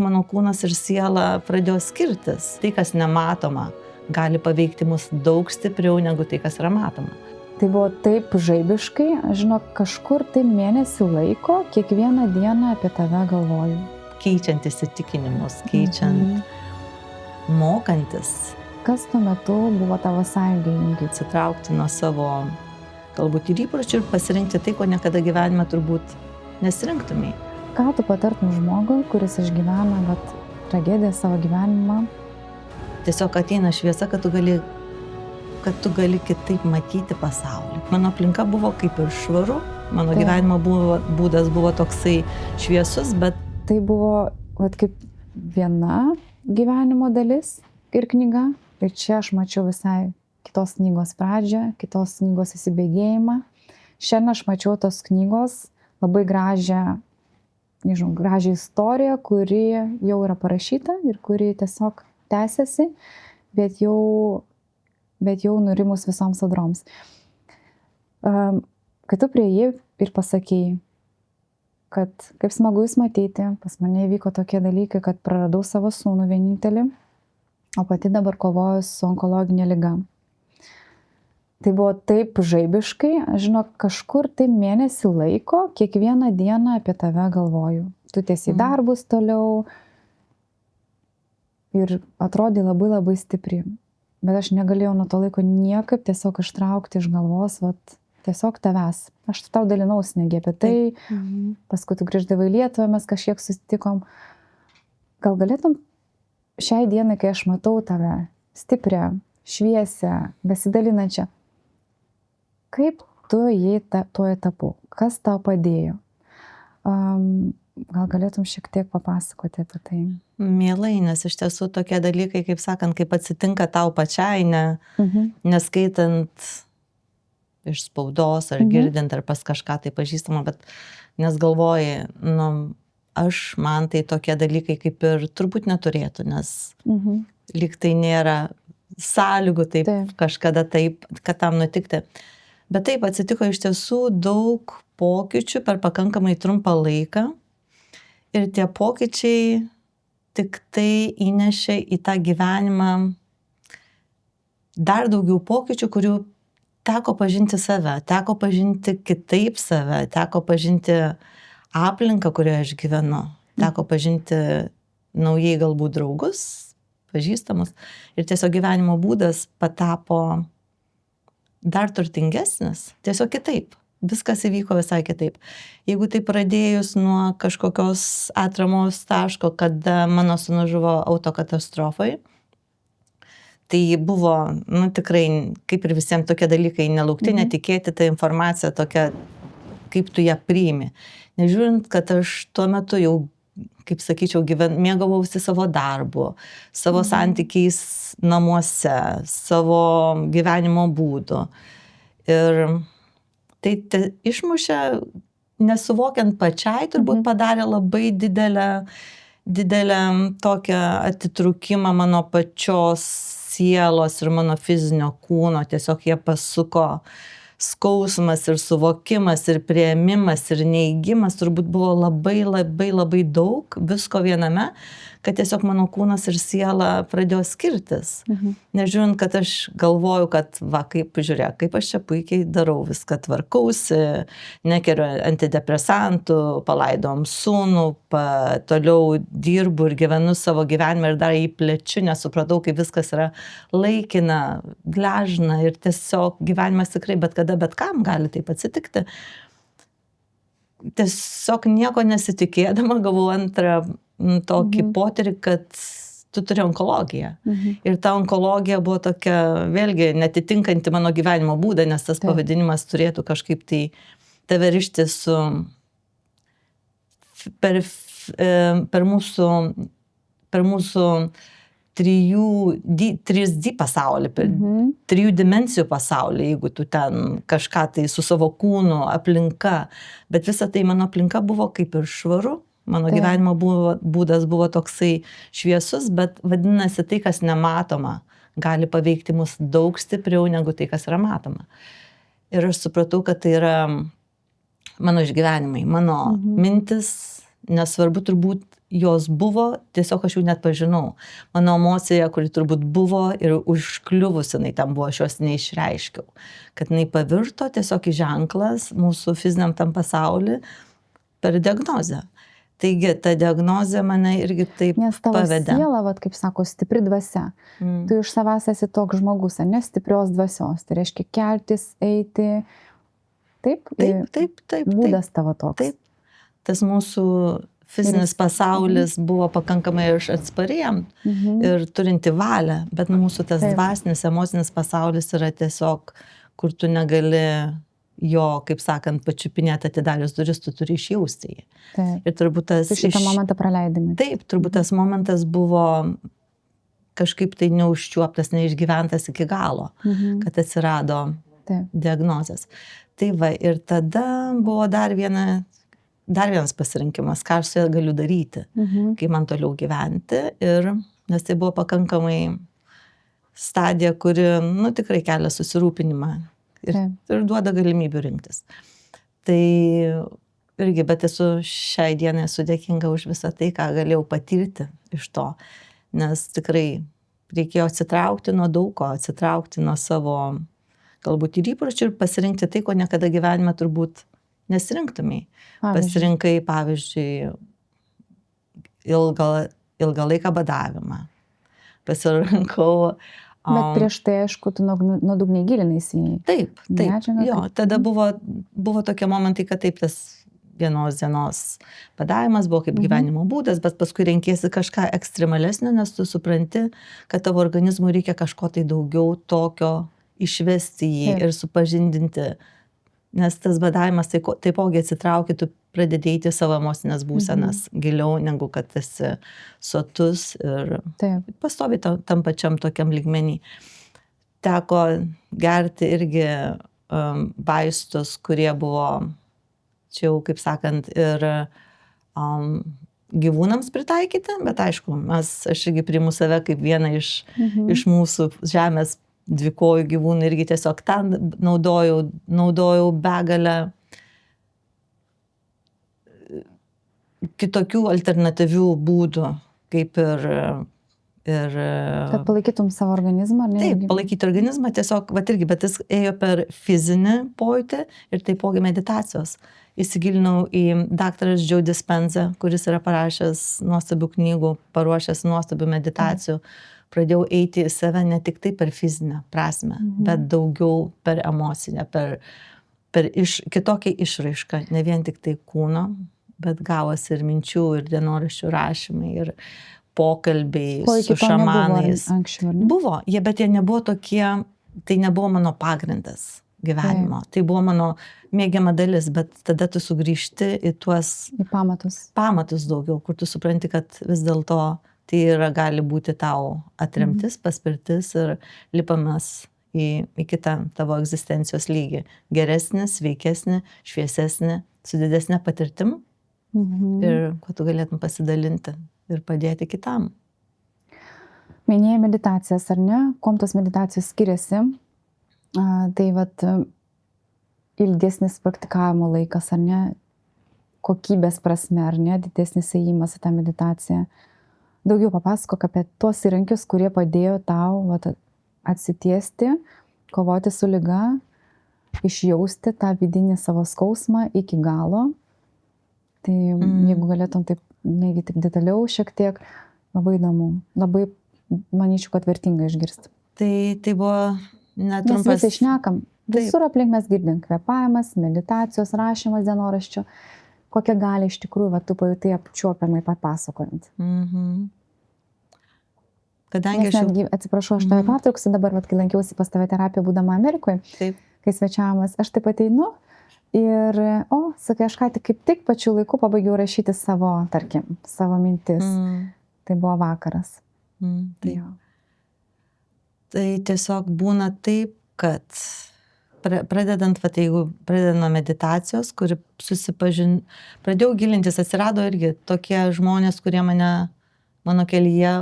mano kūnas ir siela pradėjo skirtis. Tai, kas nematoma, gali paveikti mus daug stipriau negu tai, kas yra matoma. Tai buvo taip žaibiškai, žinok, kažkur tai mėnesį laiko, kiekvieną dieną apie tave galvoju. Keičiant įsitikinimus, keičiant, mokantis. Kas tuo metu buvo tavo sąjungininkai? Atsitraukti nuo savo, galbūt ir įpročių ir pasirinkti tai, ko niekada gyvenime turbūt nesirinktumai. Ką tu patartum žmogui, kuris išgyvena tragediją savo gyvenimą? Tiesiog ateina šviesa, kad tu gali kitaip matyti pasaulį. Mano aplinka buvo kaip ir švaru, mano gyvenimo būdas buvo toksai šviesus, bet... Tai buvo kaip viena gyvenimo dalis ir knyga. Ir čia aš mačiau visai kitos knygos pradžią, kitos knygos įsibėgėjimą. Šiandien aš mačiau tos knygos labai gražią istoriją, kuri jau yra parašyta ir kuri tiesiog tęsiasi, bet jau nurimus visoms audroms. Kai tu priėjai ir pasakėjai, kad kaip smagu jūs matyti, pas mane įvyko tokie dalykai, kad praradau savo sūnų vienintelį, o pati dabar kovoju su onkologinė liga. Tai buvo taip žaibiškai, žinok, kažkur tai mėnesį laiko, kiekvieną dieną apie tave galvoju. Tu tiesiai darbus toliau ir atrodė labai labai stipri. Bet aš negalėjau nuo to laiko niekaip tiesiog ištraukti iš galvos, tiesiog tavęs. Aš tau dalinausi negi apie tai, paskui tu grįždavai į Lietuvą, mes kažkiek susitikom. Gal galėtum šiai dienai, kai aš matau tave stiprią, šviesią, besidalinančią, kaip tu jį tuo etapu? Kas tau padėjo? Gal galėtum šiek tiek papasakoti apie tai? Mielai, nes iš tiesų tokie dalykai, kaip sakant, kaip atsitinka tau pačiai, neskaitant iš spaudos ar girdint ar pas kažką tai pažįstama, bet nes galvoji, man tai tokie dalykai kaip ir turbūt neturėtų, nes lyg tai nėra sąlygų taip kažkada taip, kad tam nutikti. Bet taip atsitiko iš tiesų daug pokyčių per pakankamai trumpą laiką ir tie pokyčiai tik tai įnešė į tą gyvenimą dar daugiau pokyčių, kurių teko pažinti save, teko pažinti kitaip save, teko pažinti aplinką, kurioje aš gyvenu, teko pažinti naujai galbūt draugus, pažįstamus ir tiesiog gyvenimo būdas patapo dar turtingesnis, tiesiog kitaip. Viskas įvyko visai kitaip. Jeigu tai pradėjus nuo kažkokios atramos taško, kada mano sūnus žuvo autokatastrofai, tai buvo, tikrai, kaip ir visiems tokie dalykai nelaukti, netikėti, ta informacija tokia, kaip tu ją priimi. Nežiūrint, kad aš tuo metu jau, kaip sakyčiau, mėgavausi savo darbu, savo santykiais namuose, savo gyvenimo būdu. Ir tai išmušė, nesuvokiant pačiai, turbūt padarė labai didelę tokią atitrūkimą mano pačios sielos ir mano fizinio kūno. Tiesiog jie pasuko skausmas ir suvokimas ir priėmimas ir neigimas. Turbūt buvo labai daug visko viename, kad tiesiog mano kūnas ir siela pradėjo skirtis. Nežiūrint, kad aš galvoju, kad kaip aš čia puikiai darau, viską tvarkausi, nekeriu antidepresantų, palaidom sūnų, toliau dirbu ir gyvenu savo gyvenimą ir dar jį plečiu, nesupratau, kaip viskas yra laikina, gležna ir tiesiog gyvenimas tikrai bet kada, bet kam gali taip atsitikti. Tiesiog nieko nesitikėdama gavau antrą tokį potyrį, kad tu turi onkologiją. Ir ta onkologija buvo tokia, vėlgi, netitinkanti mano gyvenimo būdą, nes tas pavadinimas turėtų kažkaip tai tave rišti su per mūsų 3D pasaulį, 3 dimensijų pasaulį, jeigu tu ten kažką tai su savo kūnu, aplinka. Bet visa tai mano aplinka buvo kaip ir švaru. Mano gyvenimo būdas buvo toksai šviesus, bet vadinasi, tai, kas nematoma, gali paveikti mus daug stipriau negu tai, kas yra matoma. Ir aš supratau, kad tai yra mano išgyvenimai, mano mintis, nesvarbu turbūt jos buvo, tiesiog aš jų net pažinau. Mano emocija, kuri turbūt buvo ir užkliuvusi, jinai tam buvo, aš jos neišreiškiau. Kad jinai pavirto tiesiog į ženklas mūsų fiziniam tam pasauly per diagnozę. Taigi, ta diagnozė mane irgi taip Nes tavo pavedė. siela, vat, kaip sako, stipri dvasia. Tu iš savęs esi toks žmogus, ne stiprios dvasios. Tai reiškia keltis, eiti. Taip? Taip. Būdas tavo toks. Taip. Tas mūsų fizinis pasaulis buvo pakankamai ir atspariem ir turinti valią, bet mūsų tas dvasinis, emocinis pasaulis yra tiesiog, kur tu negali jo, kaip sakant, pačiupinėti atidarius duris, tu turi išjausti jį. Ir turbūt tas... Tu šitą momentą praleidai. Taip, turbūt tas momentas buvo kažkaip tai neužčiuoptas, neišgyventas iki galo, kad atsirado diagnozės. Tai va, ir tada buvo dar vienas pasirinkimas, ką aš su ja galiu daryti, kai man toliau gyventi. Ir, nes tai buvo pakankamai stadija, kuri, tikrai kelia susirūpinimą ir duoda galimybių rinktis. Tai irgi, bet šiai dienai esu dėkinga už visą tai, ką galėjau patirti iš to, nes tikrai reikėjo atsitraukti nuo daug ko, atsitraukti nuo savo galbūt ir įpročių ir pasirinkti tai, ko niekada gyvenime turbūt nesirinktumai. Pasirinkai, pavyzdžiui, ilgą laiką badavimą. Pasirinkau... Bet prieš tai, aišku, tu nuodugniai gilinaisi į... Taip. Jo, tada buvo tokie momentai, kad taip, tas vienos dienos badavimas buvo kaip gyvenimo būdas, bet paskui renkiesi kažką ekstremalesnio, nes tu supranti, kad tavo organizmui reikia kažko tai daugiau tokio išvesti jį ir supažindinti. Nes tas badavimas taipogi atsitraukia, tu pradedi eiti savo emocinės būsenas giliau, negu kad esi sotus ir pastovi tam pačiam tokiam lygmenį. Teko gerti irgi vaistus, kurie buvo, čia jau kaip sakant, ir gyvūnams pritaikyti, bet aišku, aš irgi priimu save kaip vieną iš mūsų žemės dvikojų gyvūnų, irgi tiesiog ten naudojau begalę kitokių alternatyvių būdų, kaip ir... Kad palaikytum savo organizmą, ar ne? Taip, palaikyti organizmą tiesiog, bet jis ėjo per fizinį pojūtį ir taipogi meditacijos. Įsigilinau į daktaras Joe Dispenza, kuris yra parašęs nuostabių knygų, paruošęs nuostabių meditacijų. Pradėjau eiti į save ne tik tai per fizinę prasme, bet daugiau per emocinę, per kitokią išraišką, ne vien tik tai kūno, bet gavosi ir minčių, ir dienoraščių rašymai, ir pokalbiai su šamanais. Buvo, bet jie nebuvo tokie, tai nebuvo mano pagrindas gyvenimo. Tai buvo mano mėgiama dalis, bet tada tu sugrįžti į tuos pamatus daugiau, kur tu supranti, kad vis dėlto tai gali būti tau atremtis, paspirtis ir lipamas į kitą tavo egzistencijos lygį. Geresnį, sveikesnį, šviesesnį, su didesnė patirtim ir kuo tu galėtum pasidalinti ir padėti kitam. Minėjai meditacijas, ar ne? Kuom tos meditacijos skiriasi? Tai ilgesnis praktikavimo laikas, ar ne? Kokybės prasme, ar ne? Didesnis ėjimas į tą meditaciją. Daugiau papasakok apie tuos įrankius, kurie padėjo tau atsitiesti, kovoti su liga, išjausti tą vidinį savo skausmą iki galo. Tai jeigu galėtum taip, negi taip detaliau šiek tiek, labai įdomu. Labai, manyčiau, kad vertinga išgirsti. Tai buvo netrumpas... Mes visai šnekam. Visur aplink mes girdim kvėpavimas, meditacijos, rašymas dienoraščio. Kokią gali iš tikrųjų, tu pajutai apčiuopiamai papasakojant. Kadangi atsiprašau, aš tave pertrauksiu dabar, kai lankiausi pas tave terapiją būdama Amerikoje, kai svečiavimas, aš taip ateinu ir, sakai, aš ką kaip tik pačiu laiku pabaigiau rašyti savo, tarkim, savo mintis. Tai buvo vakaras. Tai tiesiog būna taip, kad pradedant nuo meditacijos, kuri pradėjau gilintis, atsirado irgi tokie žmonės, kurie mano kelyje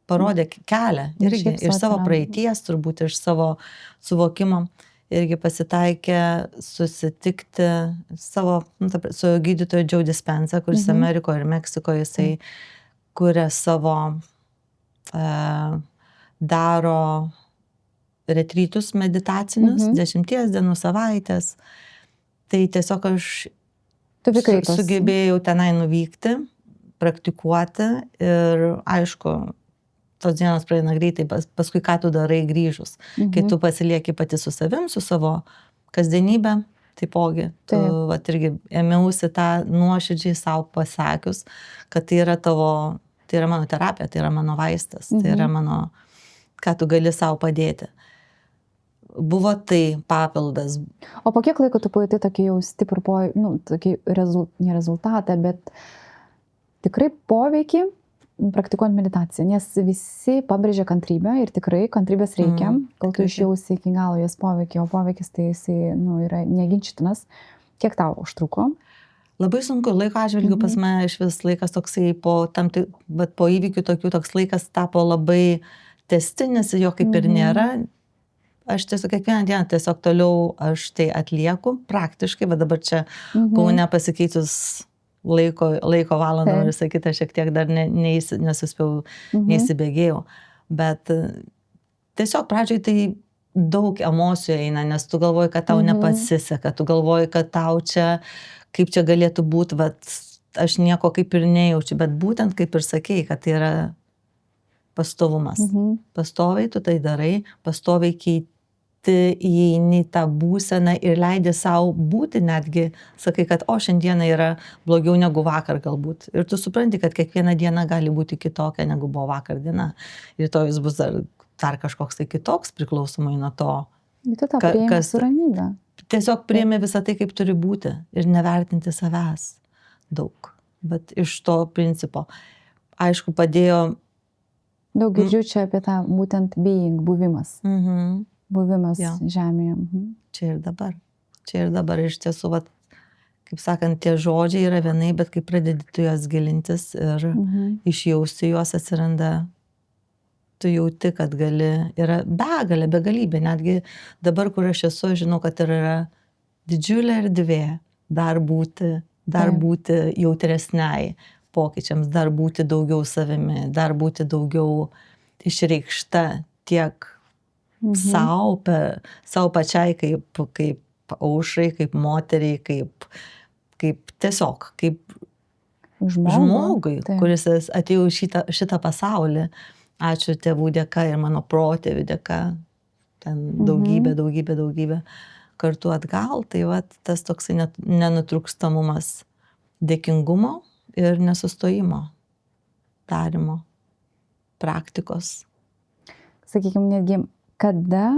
parodė kelią, irgi iš savo praeities, turbūt iš savo suvokimo. irgi pasitaikė susitikti su gydytoju Joe Dispenza, kuris Amerikoje ir Meksikoje jisai kuria savo, daro retrytus meditacinius, 10 dienų, savaitės. Tai tiesiog aš sugebėjau tenai nuvykti, praktikuoti ir aišku, tos dienos praeina greitai, paskui ką tu darai grįžus. Kai tu pasilieki pati su savim, su savo kasdienybę, taipogi, tu vat, irgi ėmiausi tą nuoširdžiai savo pasakius, kad tai yra mano terapija, tai yra mano vaistas, tai yra mano, ką tu gali savo padėti. Buvo tai papildas. O po kiek laiko tu pajutai tokį jau stiprų, tokį ne rezultatą, bet tikrai poveikį praktikuojant meditaciją, nes visi pabrėžia kantrybę ir tikrai kantrybės reikia, kol tu išjausi iki galo jos poveikį, o poveikis tai jisai yra neginčytinas. Kiek tau užtruko? Labai sunku, laiko atžvilgiu pas mane iš vis laikas toksai, po įvykių tokių toks laikas tapo labai tęstinis, jo kaip ir nėra. Aš tiesiog kiekvieną dieną tiesiog toliau aš tai atlieku praktiškai, bet dabar čia Kaune pasikeitus laiko valandą ir visą kitą šiek tiek dar nesuspėjau, neįsibėgėjau. Bet tiesiog pradžioj tai daug emocijų eina, nes tu galvoji, kad tau nepasiseka, tu galvoji, kad tau čia, kaip čia galėtų būti, aš nieko kaip ir nejaučiu, bet būtent kaip ir sakei, kad tai yra pastovumas. Pastoviai tu tai darai, pastoviai keiti įeini tą būseną ir leidi savo būti netgi, sakai, kad šiandieną yra blogiau negu vakar galbūt. Ir tu supranti, kad kiekviena diena gali būti kitokia negu buvo vakar diena. Rytojus bus dar kažkoks tai kitoks priklausomai nuo to. Tu tą priėmė su ramybe. Tiesiog priėmė visą tai, kaip turi būti ir nevertinti savęs daug. Bet iš to principo, aišku, padėjo. Daug girdžiu čia apie tą būtent being, buvimas. Buvimas žemėje. Čia ir dabar. Čia ir dabar iš tiesų, kaip sakant, tie žodžiai yra vienai, bet kai pradedi tu juos gilintis ir išjausti juos atsiranda, tu jauti, kad yra begalybė. Netgi dabar, kur aš esu, žinau, kad yra didžiulė erdvė dar būti jautresniai pokyčiams, dar būti daugiau savimi, dar būti daugiau išreikšta tiek sau pačiai, kaip aušrai, kaip moteriai, kaip tiesiog, kaip žmogui, kuris atėjo šitą pasaulį. Ačiū tėvų dėka ir mano protėvių dėka. Ten daugybė kartų atgal. Tai tas toksai nenutrūkstamumas dėkingumo ir nesustojimo, darimo, praktikos. Sakykime, netgi kada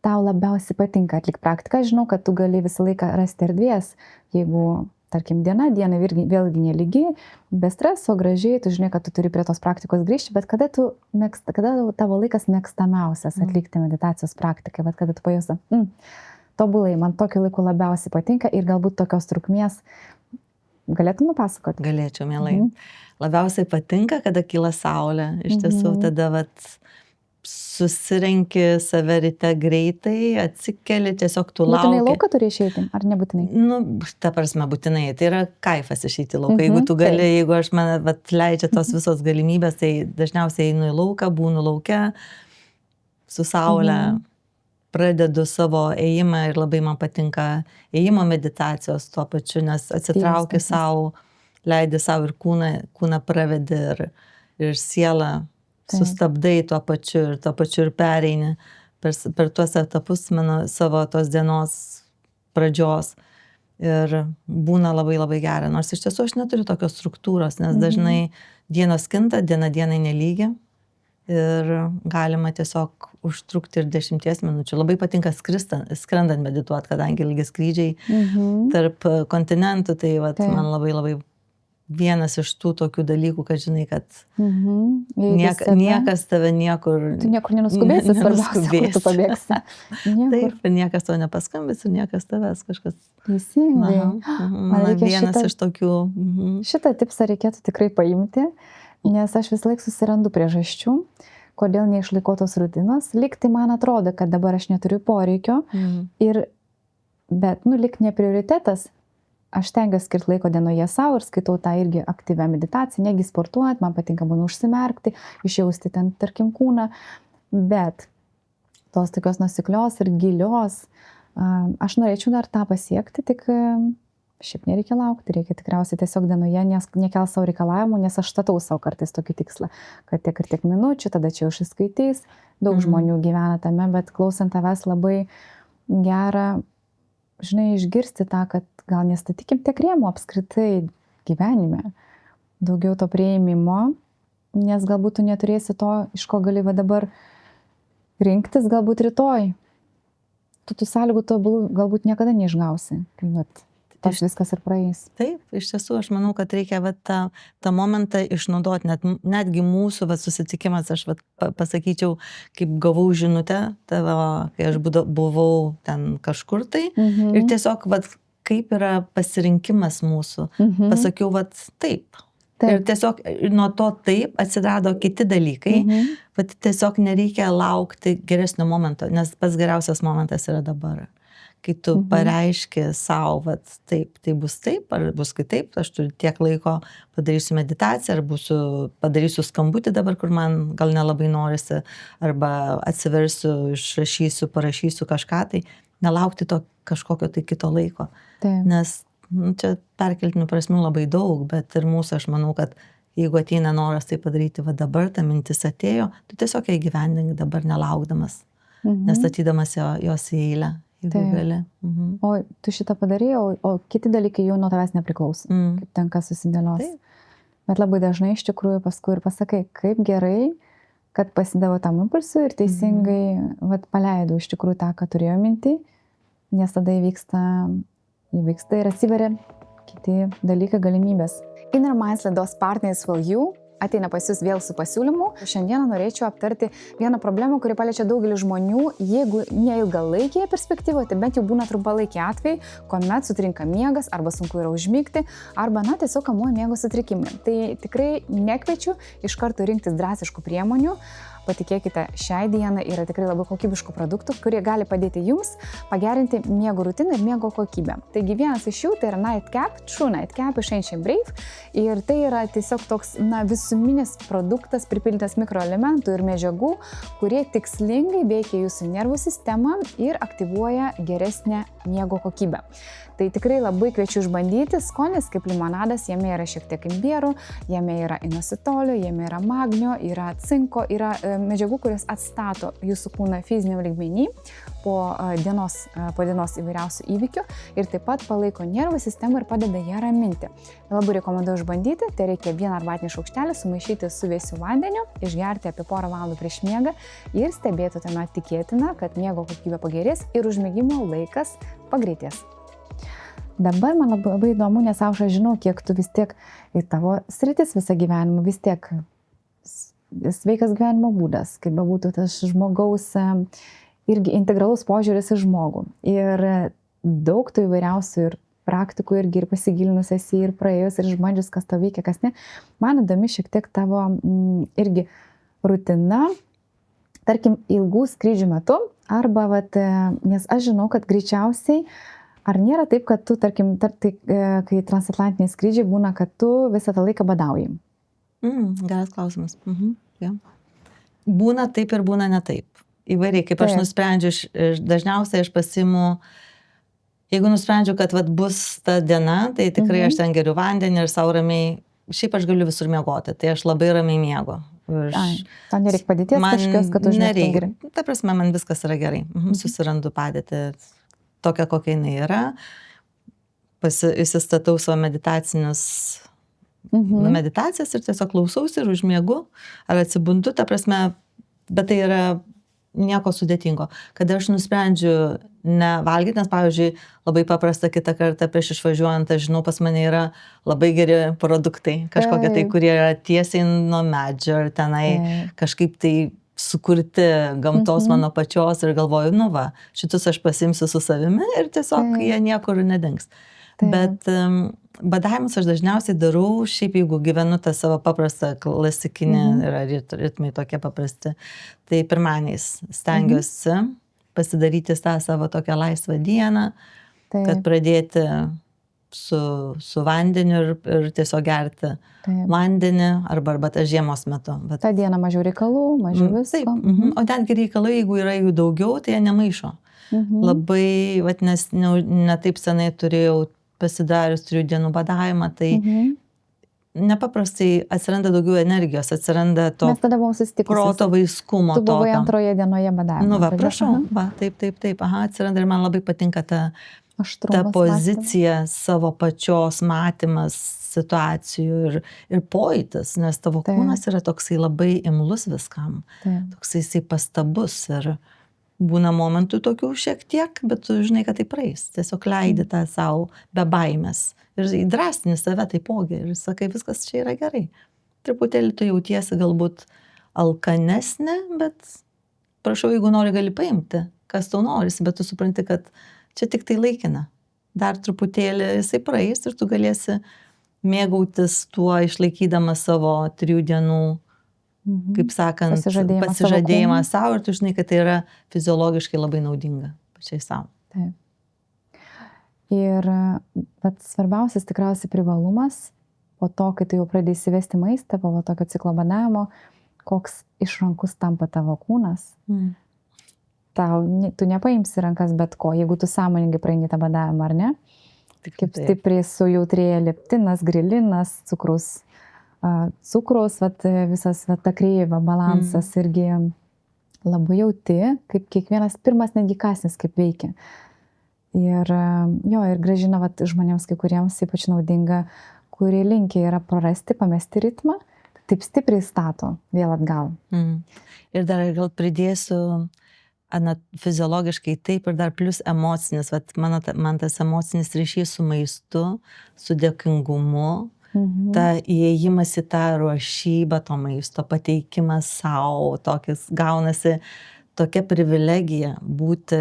tau labiausiai patinka atlikti praktiką? Žinau, kad tu gali visą laiką rasti erdvės, jeigu, tarkim, diena vėlgi nelygi, be streso, gražiai, tu žinai, kad tu turi prie tos praktikos grįžti, bet kada tavo laikas mėgstamiausias atlikti meditacijos praktiką, bet kada tu pajusi, tobulai, man tokiu laiku labiausiai patinka ir galbūt tokios trukmės. Galėtum nupasakoti? Galėčiau, mielai. Labiausiai patinka, kada kyla saulė. Iš tiesų, tada susirenki save ryte greitai, atsikeli, tiesiog tu lauki. Būtinai lauką turi išeiti, ar nebūtinai? Ta prasme, būtinai. Tai yra kaifas išeiti lauką. Jeigu tu gali, jeigu aš mane leidžia tos visos galimybės, tai dažniausiai einu į lauką, būnu lauke, su saulė, pradedu savo ėjimą ir labai man patinka ėjimo meditacijos tuo pačiu, nes atsitrauki savo, leidi savo ir kūną pravedi ir sielą sustabdai tuo pačiu ir pereini per tuos etapus savo tos dienos pradžios ir būna labai labai gera. Nors iš tiesų aš neturiu tokios struktūros, nes dažnai dienos kinta, diena dienai nelygi ir galima tiesiog užtrukti ir 10 minučių. Labai patinka skrendant medituoti, kadangi ilgi skrydžiai tarp kontinentų, tai man labai labai vienas iš tų tokių dalykų, kad žinai, kad niekas tave niekur... Tu niekur nenuskubėsi, svarbiausia, kur tu pabėgsi. Taip, niekas to nepaskambės ir niekas tavęs kažkas... Teisingai. Vienas iš tokių... Šitą tipsą reikėtų tikrai paimti, nes aš vis laik susirandu priežasčių, kodėl neišlaikau tos rutinos, lyg tai man atrodo, kad dabar aš neturiu poreikio, bet, lyg ne prioritetas, aš tengiuosi skirti laiko dienoje savo ir skaitau tą irgi aktyvią meditaciją, negi sportuojant, man patinka būna užsimerkti, išjausti ten, tarkim, kūną, bet tos tokios nuoseklios ir gilios, aš norėčiau dar tą pasiekti, tik šiaip nereikia laukti, reikia tikriausiai tiesiog dienoje nekel savo reikalavimų, nes aš statau savo kartais tokį tikslą, kad tiek ir tiek minučių, tada čia užsiskaitys, daug žmonių gyvena tame, bet klausant tavęs labai gera, žinai, išgirsti tą, kad gal nestatykim tiek rėmų apskritai gyvenime, daugiau to prieimimo, nes galbūt tu neturėsi to, iš ko gali va dabar rinktis, galbūt rytoj. Tu tų sąlygų tobulų galbūt niekada neišgausi, kai vat tas viskas ir praeis. Taip, iš tiesų, aš manau, kad reikia tą momentą išnaudoti, netgi mūsų susitikimas, aš pasakyčiau, kaip gavau žinutę tavo, kai aš buvau ten kažkur tai, ir tiesiog, kaip yra pasirinkimas mūsų, pasakiau, taip. Ir tiesiog nuo to taip atsirado kiti dalykai, tiesiog nereikia laukti geresnio momento, nes pats geriausias momentas yra dabar. Kai tu pareiški savo, taip, tai bus taip, ar bus kitaip, aš turiu tiek laiko, padarysiu meditaciją, ar padarysiu skambutį dabar, kur man gal nelabai norisi, arba atsiversiu, išrašysiu, parašysiu kažką, tai nelaukti to kažkokio tai kito laiko. Taip. Nes čia perkeltinių prasmių labai daug, bet ir mūsų, aš manau, kad jeigu ateina noras tai padaryti dabar, ta mintis atėjo, tu tiesiog ją įgyvendink dabar nelaukdamas, nestatydamas jos į eilę. O tu šitą padarėjai, o kiti dalykai jau nuo tavęs nepriklauso, kaip tenka susidėlios. Bet labai dažnai iš tikrųjų paskui ir pasakai, kaip gerai, kad pasidavo tam impulsui ir teisingai paleidau iš tikrųjų tą, ką turėjau minti, nes tada įvyksta ir atsiveria kiti dalykai, galimybės. Inner Minds laidos Partners for You ateina pas jūs vėl su pasiūlymu. Šiandieną norėčiau aptarti vieną problemą, kuri paliečia daugelį žmonių, jeigu ne ilgalaikėje perspektyvoje, tai bent jau būna trumpalaikiai atvejai, kuomet sutrinka miegas arba sunku yra užmigti, arba tiesiog kamuoja miego sutrikimai. Tai tikrai nekviečiu iš karto rinktis drastiškų priemonių. Patikėkite, šiai dienai yra tikrai labai kokybiškų produktų, kurie gali padėti jums pagerinti miego rutiną ir miego kokybę. Taigi vienas iš jų tai yra Nightcap, True Nightcap iš Ancient Brave, ir tai yra tiesiog toks visuminis produktas pripildytas mikroelementų ir medžiagų, kurie tikslingai veikia jūsų nervų sistemą ir aktyvuoja geresnę miego kokybę. Tai tikrai labai kviečiu išbandyti. Skonis kaip limonadas, jame yra šiek tiek imbiero, jame yra inositolio, jame yra magnio, yra cinko, yra medžiagų, kurios atstato jūsų kūną fiziniam lygmenį po dienos įvairiausių įvykių ir taip pat palaiko nervų sistemą ir padeda ją raminti. Labai rekomenduoju išbandyti, tai reikia vieną arbatinį šaukštelį sumaišyti su vėsiu vandeniu, išgerti apie porą valandų prieš miegą ir stebėti tame tikėtina, kad miego kokybė pagerės ir užmigimo laikas pagreitės. Dabar man labai įdomu, nes Aušra žinau, kiek tu vis tiek į tavo sritis visą gyvenimą, vis tiek sveikas gyvenimo būdas, kaip bebūtų tas žmogaus irgi integralus požiūris į žmogų. Ir daug tų įvairiausių ir praktikų irgi ir pasigilinus esi ir praėjus ir išbandžius, kas tau veikia, kas ne. Man įdomi šiek tiek tavo irgi rutina, tarkim, ilgų skrydžių metu, arba, nes aš žinau, kad greičiausiai ar nėra taip, kad tu, tarkim, kai transatlantiniai skrydžiai būna, kad tu visą tą laiką badauji? Geras klausimas. Ja. Būna taip ir būna ne taip. Įvairiai, kaip aš nusprendžiu, dažniausiai aš pasiimu, jeigu nusprendžiu, kad bus ta diena, tai tikrai aš ten geriu vandenį ir savo ramiai, šiaip aš galiu visur miegoti, tai aš labai ramiai miegu. Tau nereikia padėties kažkokios, kad užmigtum gerai? Ta prasme, man viskas yra gerai. Susirandu padėtį tokia, kokia jinai yra, įsistatau savo meditacijas ir tiesiog klausausi ir užmiegu, ar atsibundu, ta prasme, bet tai yra nieko sudėtingo. Kada aš nusprendžiu nevalgyti, nes, pavyzdžiui, labai paprasta kitą kartą prieš išvažiuojant, aš žinau, pas mane yra labai geri produktai, kažkokie tai, kurie yra tiesiai nuo medžio ir tenai kažkaip tai sukurti gamtos mano pačios ir galvoju, šitus aš pasimsiu su savimi ir tiesiog jie niekur nedings. Bet Badavimus aš dažniausiai darau, šiaip jeigu gyvenu tą savo paprastą klasikinį, yra ritmai tokie paprasti, tai pirmaniais stengiuosi pasidaryti tą savo tokią laisvą dieną, kad pradėti su vandeniu ir tiesiog gerti vandenį arba tą žiemos metu. Bet tą dieną mažiau reikalų, mažiau visko. O netgi reikalai, jeigu yra jų daugiau, tai jie nemaišo. Labai, nes ne taip senai turėjau pasidarius 3 dienų badavimą, tai nepaprastai atsiranda daugiau energijos, atsiranda to Mes tada buvom susitikusios. proto vaiskumo. Tu buvai antroje dienoje badavimo. Nu va, prašau, va, taip, atsiranda ir man labai patinka ta pozicija, savo pačios matymas situacijų ir pojūtis, nes tavo kūnas yra toksai labai imlus viskam, toksai jisai pastabus ir būna momentų tokių šiek tiek, bet tu žinai, kad tai praeis, tiesiog leidi tą savo be baimės ir drąsini save taipogi ir sakai, viskas čia yra gerai. Truputėlį tu jautiesi galbūt alkanesnė, bet prašau, jeigu nori, gali paimti, kas tau norisi, bet tu supranti, kad čia tik tai laikina. Dar truputėlį jisai praeis ir tu galėsi mėgautis tuo, išlaikydamas savo 3 dienų, kaip sakant, pasižadėjimą savo ir tu žinai, kad tai yra fiziologiškai labai naudinga pačiai savo. Taip. Ir bet svarbiausias tikriausiai privalumas po to, kai tu jau pradėjai įsivesti maistą, po tokio ciklo badavimo, koks išrankus tampa tavo kūnas. Tu nepaimsi rankas bet ko, jeigu tu sąmoningai praeini tą badavimą, ar ne? Kaip stipriai sujautrėja leptinas, grilinas, cukrus, visas ta kreivė, balansas irgi labai jauti, kaip kiekvienas pirmas netgi kąsnis kaip veikia. Ir grąžina žmonėms kai kuriems ypač naudinga, kurie linkia yra prarasti, pamesti ritmą, taip stipriai stato vėl atgal. Ir dar gal pridėsiu fiziologiškai taip ir dar plus emocinis, man tas emocinis ryšys su maistu, su dėkingumu, ta įėjimas į tą ruošybą to maisto, pateikimas savo, gaunasi tokia privilegija būti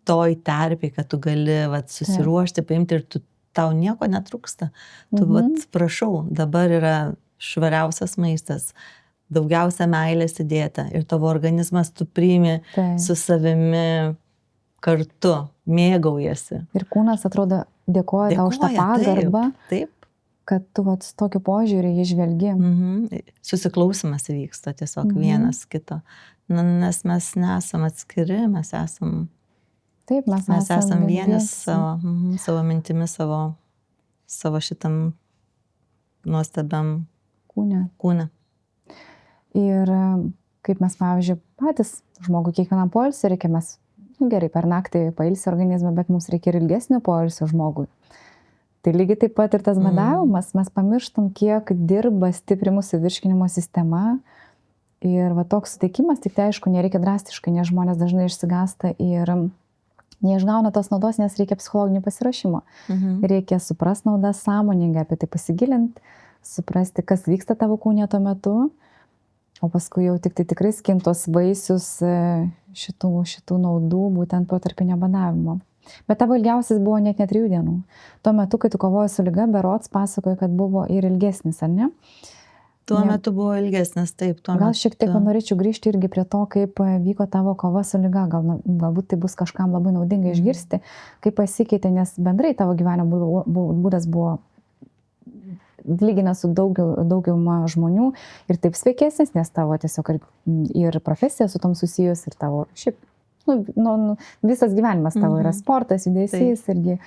toj terpėj, kad tu gali susiruošti, paimti ir tau nieko netrūksta. Tu prašau, dabar yra švariausias maistas, daugiausia meilės įdėta ir tavo organizmas tu priimi su savimi kartu, mėgaujasi. Ir kūnas atrodo dėkoja tau už tą pagarbą, kad tu su tokiu požiūriu jį žvelgi. Susiklausimas vyksta tiesiog vienas kito, nes mes nesam atskiri, mes esam vienas savo mintimis, savo šitam nuostabiam kūne. Ir kaip mes, pavyzdžiui, patys žmogui kiekvienam poilsiui reikia, mes gerai per naktį pailsi organizmą, bet mums reikia ir ilgesnio poilsio žmogui. Tai lygiai taip pat ir tas badavimas, mes pamirštam, kiek dirba stipri mūsų virškinimo sistema. Ir toks suteikimas, tik tai aišku, nereikia drastiškai, nes žmonės dažnai išsigąsta ir neišgauna tos naudos, nes reikia psichologinio pasiruošimo. Reikia suprast naudą sąmoningai, apie tai pasigilinti, suprasti, kas vyksta tavo kūne tuo metu, o paskui jau tik tai tikrai skintos vaisius šitų naudų būtent protarpinio badavimo. Bet tavo ilgiausias buvo net ne 3 dienų. Tuo metu, kai tu kovojai su liga, berods pasakoji, kad buvo ir ilgesnis, ar ne? Tuo metu buvo ilgesnis, taip. Gal šiek tiek norėčiau grįžti irgi prie to, kaip vyko tavo kova su liga. Galbūt tai bus kažkam labai naudinga išgirsti, kaip pasikeitė, nes bendrai tavo gyvenimo būdas buvo lyginant su daugiau žmonių ir taip sveikesnis, nes tavo tiesiog ir profesija su tom susijus ir tavo šiaip, visas gyvenimas tavo yra sportas, judesys irgi.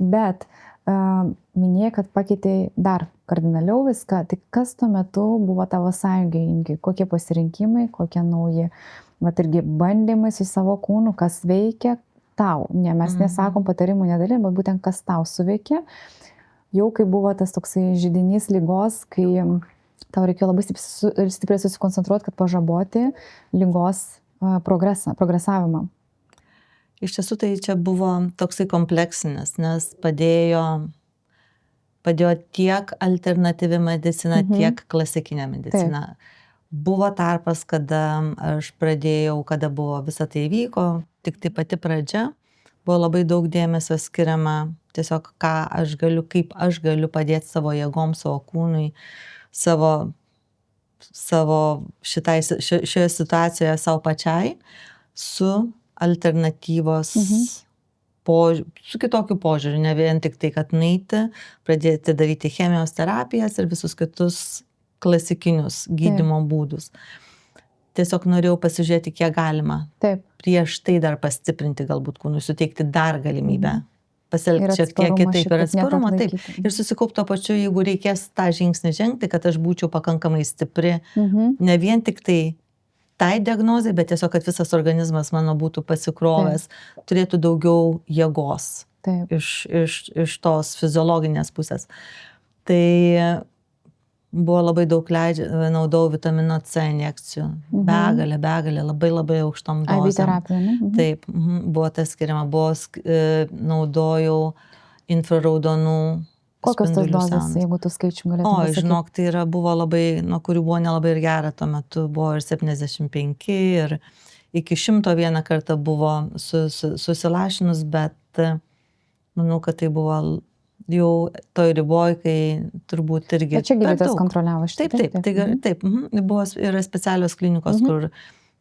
Bet minėjai, kad pakeitei dar kardinaliau viską, tai kas tuo metu buvo tavo sąjungininkai, kokie pasirinkimai, kokie nauji, irgi bandymai su savo kūnu, kas veikia tau. Mes nesakom patarimų nedalim, bet būtent kas tau suveikia. Jau kai buvo tas toksai židinys ligos, kai tau reikėjo labai stipriai susikoncentruoti, kad pažaboti ligos progresavimą. Iš tiesų tai čia buvo toksai kompleksinis, nes padėjo tiek alternatyvi medicina, tiek klasikinė medicina. Buvo tarpas, kada aš pradėjau, kada buvo visa tai vyko, tik tai pati pradžia, buvo labai daug dėmesio skiriama tiesiog ką aš galiu, kaip aš galiu padėti savo jėgom, savo kūnui, šioje situacijoje savo pačiai su alternatyvos, su kitokiu požiūriu, ne vien tik tai, kad nueiti, pradėti daryti chemijos terapijas ir visus kitus klasikinius gydymo būdus. Tiesiog norėjau pasižiūrėti, kiek galima. Taip. Prieš tai dar pastiprinti galbūt kūnui, suteikti dar galimybę. Pasielgti šiek tiek kitaip ir atsparumą, taip. Ir susikaupti to pačiu, jeigu reikės tą žingsnį žengti, kad aš būčiau pakankamai stipri, ne vien tik tai diagnozai, bet tiesiog, kad visas organizmas mano būtų pasikrovęs, turėtų daugiau jėgos iš tos fiziologinės pusės. Tai buvo labai daug naudojau vitamino C injekcijų. Begalė, labai aukštom dozėm. IV terapija, ne? Taip, buvo tas skiriama, naudojau infraraudonų. Kokios tos dozės, jeigu tu skaičium galėtum pasakyti? Žinok, tai buvo labai, nuo kurių buvo nelabai ir gera tuo metu, buvo ir 75 ir iki 100 vieną kartą buvo susilašinus, bet manau, kad tai buvo jau toj riboj, kai turbūt irgi. Bet čia gydytojas kontroliavo šitą. Taip. Buvo yra specialios klinikos, kur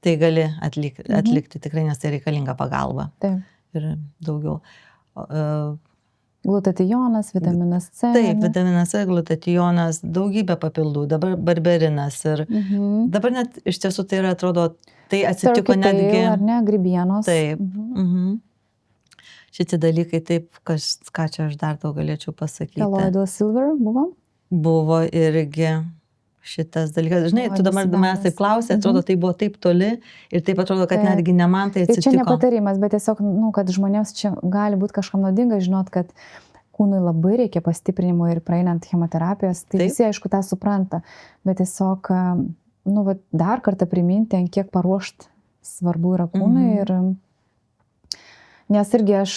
tai gali atlikti tikrai, nes tai reikalinga pagalba. Taip. Ir daugiau. Glutatijonas, vitaminas C. Taip, vitaminas C, glutatijonas, daugybė papildų, dabar barberinas ir dabar net iš tiesų tai yra, atrodo, tai atsitiko netgi. Ar ne, grybienos. Taip. Šitie dalykai, taip, ką čia aš dar daug galėčiau pasakyti. Colloidal silver buvo? Buvo irgi šitas dalykas. Žinai, tu dabar manęs taip klausai, atrodo, tai buvo taip toli ir taip atrodo, kad netgi ne man tai atsitiko. Tai čia ne patarimas, bet tiesiog, kad žmonėms čia gali būti kažkam naudinga, žinot, kad kūnui labai reikia pastiprinimo ir praeinant chemoterapijos, tai visi aišku tą supranta, bet tiesiog, dar kartą priminti, ant kiek paruošt svarbu yra kūnui ir nes irgi aš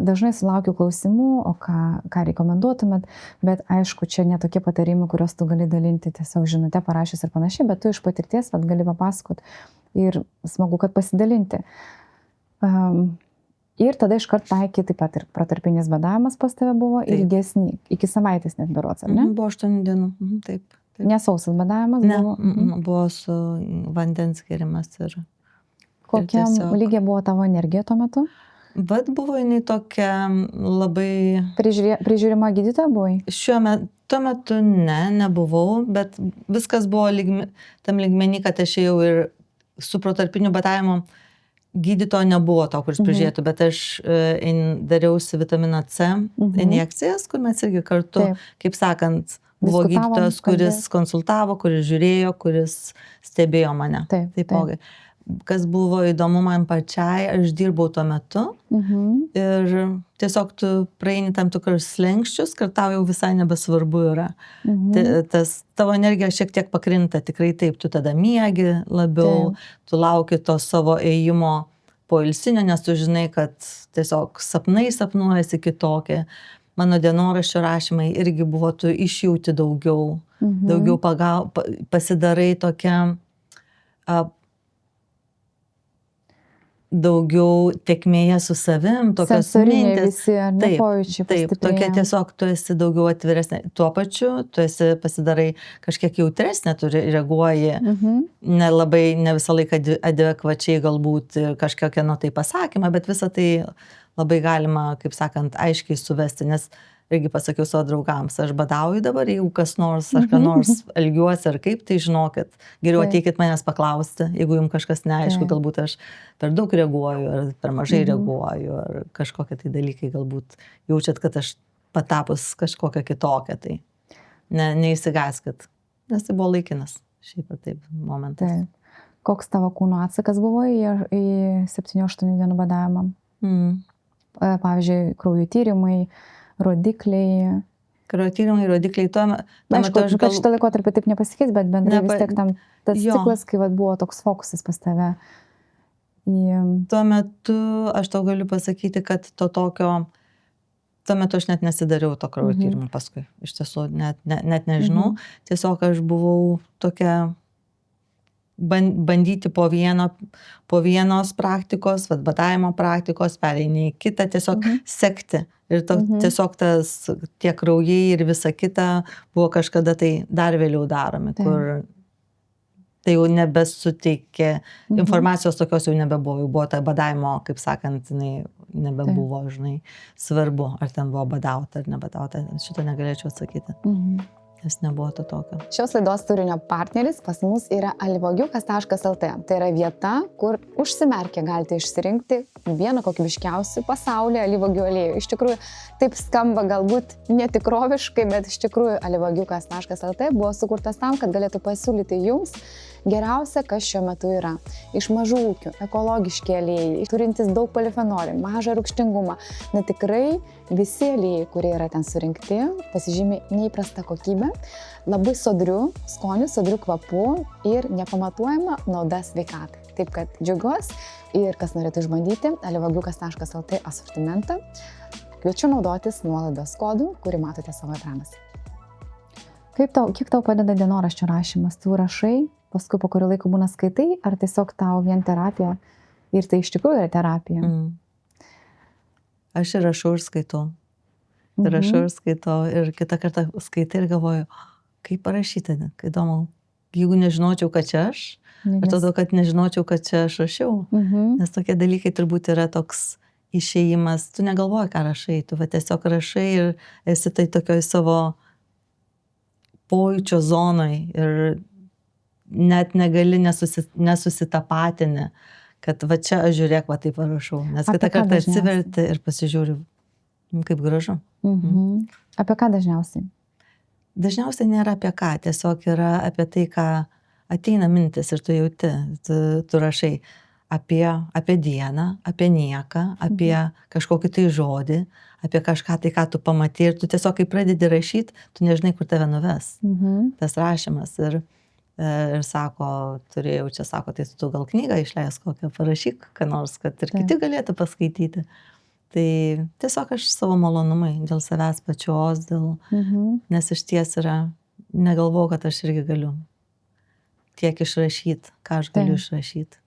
dažnai sulaukiu klausimų, o ką rekomenduotumėt, bet aišku, čia ne tokie patarimai, kuriuos tu gali dalinti tiesiog žinute parašęs ir panašiai, bet tu iš patirties gali papasakot ir smagu, kad pasidalinti. Ir tada iškart taikė taip pat ir protarpinis badavimas pas tave buvo ilgesnį, iki savaitės net berods, ar ne? Buvo 8 dienų, taip. Nesausas badavimas buvo? Ne, buvo su vandens gėrimas ir... Kokia lygia buvo tavo energija tuo metu? Bet buvo jinai tokia labai... Prižiūrima gydytoja buvai? Tuo metu nebuvau, bet viskas buvo tam lygmenį, kad aš ėjau ir su protarpiniu badavimu gydytojo nebuvo to, kuris prižiūrėtų, bet aš dariausi vitamino C injekcijas, kur mes irgi kartu, kaip sakant, buvo gydytojas, kuris konsultavo, kuris žiūrėjo, kuris stebėjo mane. Taipogi. Kas buvo įdomu man pačiai, aš dirbau tuo metu ir tiesiog tu praeini tam tikrus slenkščius, kad tau jau visai nebesvarbu yra. Tas tavo energija šiek tiek pakrinta, tikrai taip, tu tada miegi labiau, tu lauki to savo ėjimo poilsinio, nes tu žinai, kad tiesiog sapnuojasi kitokie. Mano dienoraščio rašymai irgi buvo, tu išjauti daugiau pasidarai tokia... daugiau tekmėje su savim, tokios mintys. Taip, tokia tiesiog tu esi daugiau atviresnė. Tuo pačiu, tu esi pasidarai kažkiek jautresnė, tu reaguoji ne visą laiką adekvačiai galbūt kažkokią tai pasakymą, bet visą tai labai galima, kaip sakant, aiškiai suvesti, nes irgi pasakiau savo draugams, aš badauju dabar, jeigu kas nors, aš ką nors elgiuosi ar kaip, tai žinokit, geriau ateikit manęs paklausti, jeigu jums kažkas neaišku, galbūt aš per daug reaguoju, ar per mažai reaguoju, ar kažkokie tai dalykai galbūt jaučiat, kad aš patapus kažkokią kitokią, tai neįsigaskit, nes tai buvo laikinas, šiaip ir taip momentas. Koks tavo kūno atsakas buvo į 7-8 dienų badavimą? Pavyzdžiui, kraujo tyrimai, rodikliai. Aišku, kad šitą laikotarpį taip nepasikeis, bet bendrai vis tiek tam tas ciklas, kai buvo toks fokusas pas tave. Tuo metu aš tau galiu pasakyti, kad tuo metu aš net nesidariau to kraujo tyrimų paskui. Iš tiesų, net nežinau. Tiesiog aš buvau tokia bandyti po vienos praktikos, vat badavimo praktikos, pereini į kitą, tiesiog sekti. Ir tiesiog tie kraujai ir visa kita buvo kažkada tai dar vėliau daromi, kur tai jau nebesuteikė, informacijos tokios jau nebebuvo, jau buvo ta badavimo, kaip sakant, jinai nebebuvo, žinai, svarbu, ar ten buvo badauta ar nebadauta, šito negalėčiau atsakyti. Nes nebuvo to tokio. Šios laidos turinio partneris pas mus yra alyvuogiukas.lt. Tai yra vieta, kur užsimerkę galite išsirinkti vieną kokybiškiausių pasaulyje alyvuogių aliejų. Iš tikrųjų, taip skamba galbūt netikroviškai, bet iš tikrųjų alyvuogiukas.lt buvo sukurtas tam, kad galėtų pasiūlyti jums geriausia, kas šiuo metu yra. Iš mažų ūkių, ekologiški aliejai, turintys daug polifenolių, mažą rūgštingumą. Na tikrai visi aliejai, kurie yra ten surinkti, pasižymi neįprasta kokybė, labai sodrių skonių, sodrių kvapų ir nepamatuojama nauda sveikatai. Taip kad džiaugiuosi ir kas norėtų išbandyti alyvuogiukas.lt asortimentą, kviečiu naudotis nuolaidos kodu, kurį matote savo ekranuose. Kiek tau padeda dienoraščio rašymas? Tu rašai, paskui po kurio laiko būna skaitai, ar tiesiog tau vien terapija ir tai iš tikrųjų yra terapija? Aš ir rašau ir skaitau. Rašau ir skaitau ir kitą kartą skaitai ir galvoju, kaip parašyti, kai įdomu. Jeigu nežinočiau, kad čia aš, atrodo, kad nežinočiau, kad čia aš rašiau. Nes tokie dalykai turbūt yra toks išėjimas, tu negalvoji, ką rašai, tu va tiesiog rašai ir esi tai tokioj savo pojūčio zonoj ir net negali nesusitapatini, kad va čia aš žiūrėk, va taip rašau. Nes kitą kartą atsiverti ir pasižiūriu, kaip gražu. Apie ką dažniausiai? Dažniausiai nėra apie ką, tiesiog yra apie tai, ką ateina mintis ir tu jauti. Tu rašai apie dieną, apie nieką, apie kažkokį tai žodį, apie kažką tai, ką tu pamatai ir tu tiesiog, kai pradedi rašyti, tu nežinai, kur tave nuves. Tas rašymas ir sako, turėjau čia, sako, tai tu gal knygą išleis kokią, parašyk, ką nors, kad ir kiti galėtų paskaityti. Tai tiesiog aš savo malonumai, dėl savęs pačios, nes iš ties yra, negalvojau, kad aš irgi galiu tiek išrašyti, ką aš galiu išrašyti.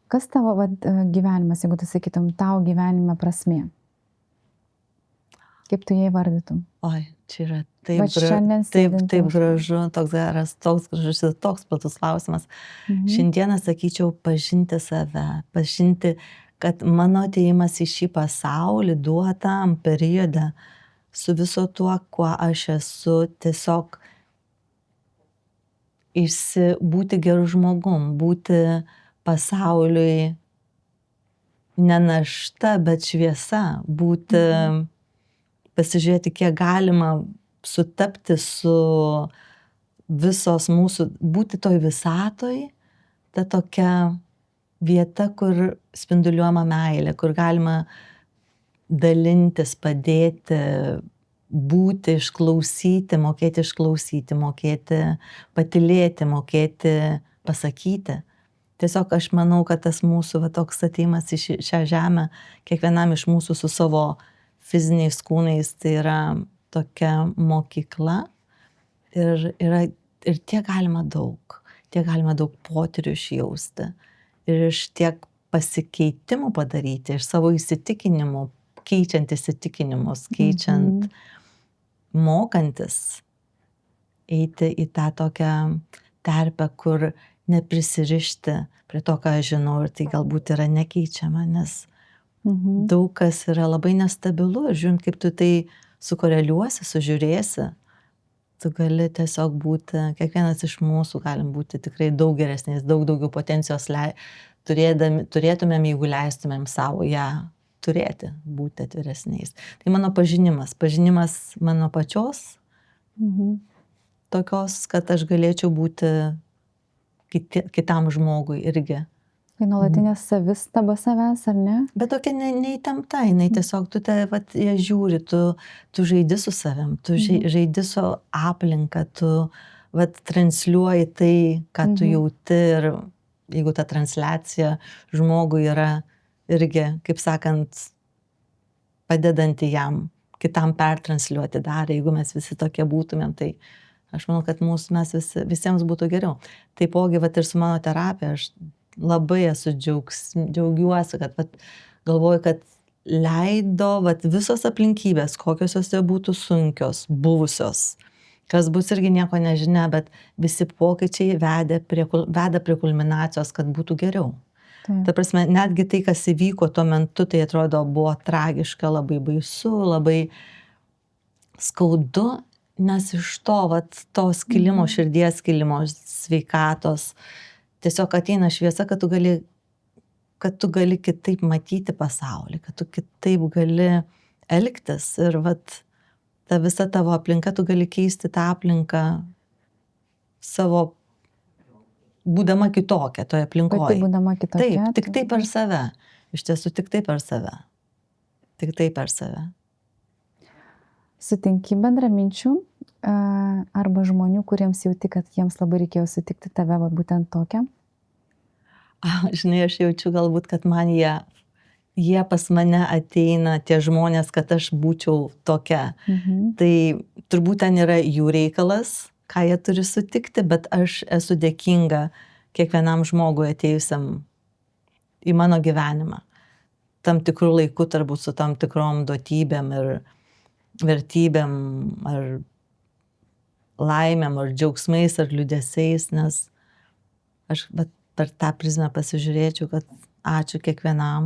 Kas tavo gyvenimas, jeigu tu sakytum, tau gyvenime prasmė? Kaip tu jį vardytum? Oi, čia yra taip gražu, toks geras, toks gražus ir toks platus klausimas. Šiandieną sakyčiau pažinti save, pažinti, kad mano atėjimas į šį pasaulį duotam periode su viso tuo, kuo aš esu, tiesiog būti geru žmogum, būti pasauliui ne našta, bet šviesa, būti, pasižiūrėti, kiek galima sutapti su visos mūsų, būti toj visatoj, ta tokia vieta, kur spinduliuojama meilė, kur galima dalintis, padėti, būti, išklausyti, mokėti patylėti, mokėti pasakyti. Tiesiog aš manau, kad tas mūsų toks atėjimas į šią žemę, kiekvienam iš mūsų su savo fiziniais kūnais, tai yra tokia mokykla ir tiek galima daug potyrių išjausti ir iš tiek pasikeitimų padaryti, iš savo įsitikinimų, keičiant įsitikinimus, keičiant, mokantis eiti į tą tokią terpę, kur neprisirišti prie to, ką aš žinau, ir tai galbūt yra nekeičiama, nes daug kas yra labai nestabilu, žiūrint, kaip tu tai sukoreliuosi, sužiūrėsi, tu gali tiesiog būti, kiekvienas iš mūsų galim būti tikrai daug geresniais, daug daugiau potencijos turėtumėm, jeigu leistumėm savo ją turėti, būti atviresniais. Tai mano pažinimas mano pačios, tokios, kad aš galėčiau būti kitam žmogui irgi. Tai nuolatinė savistaba savęs, ar ne? Bet tokia neįtempta, jinai tiesiog tu ją žiūri, tu žaidi su savim, tu žaidi su aplinka, tu transliuoji tai, ką tu jauti, ir jeigu ta transliacija žmogui yra irgi, kaip sakant, padedanti jam kitam pertransliuoti dar, jeigu mes visi tokie būtumėm, tai Aš manau, kad visiems būtų geriau. Taipogi, vat ir su mano terapija, aš labai esu džiaugiuosi, kad galvoju, kad leido visos aplinkybės, kokios jos būtų sunkios, buvusios, kas bus irgi nieko nežinia, bet visi pokyčiai veda prie kulminacijos, kad būtų geriau. Ta prasme, netgi tai, kas įvyko tuo metu, tai atrodo buvo tragiška, labai baisu, labai skaudu, nes iš to skilimo, širdies skilimo, sveikatos, tiesiog ateina šviesa, kad tu gali kitaip matyti pasaulį, kad tu kitaip gali elgtis ir ta visa tavo aplinka, tu gali keisti tą aplinką savo, būdama kitokia toje aplinkoje. Pati būdama kitokia. Taip, tik tai per save. Iš tiesų, tik tai per save. Tik tai per save. Sutinki bendraminčių arba žmonių, kuriems jauti, kad jiems labai reikėjo sutikti tave būtent tokią? Žinai, aš jaučiu galbūt, kad man jie pas mane ateina, tie žmonės, kad aš būčiau tokia. Tai turbūt ten yra jų reikalas, ką jie turi sutikti, bet aš esu dėkinga kiekvienam žmogui atėjusiam į mano gyvenimą. Tam tikrų laikų, turbūt su tam tikrom duotybėm ir vertybėm, ar laimėm, ar džiaugsmais, ar liūdesiais, nes aš per tą prizmę pasižiūrėčiau, kad ačiū kiekvienam,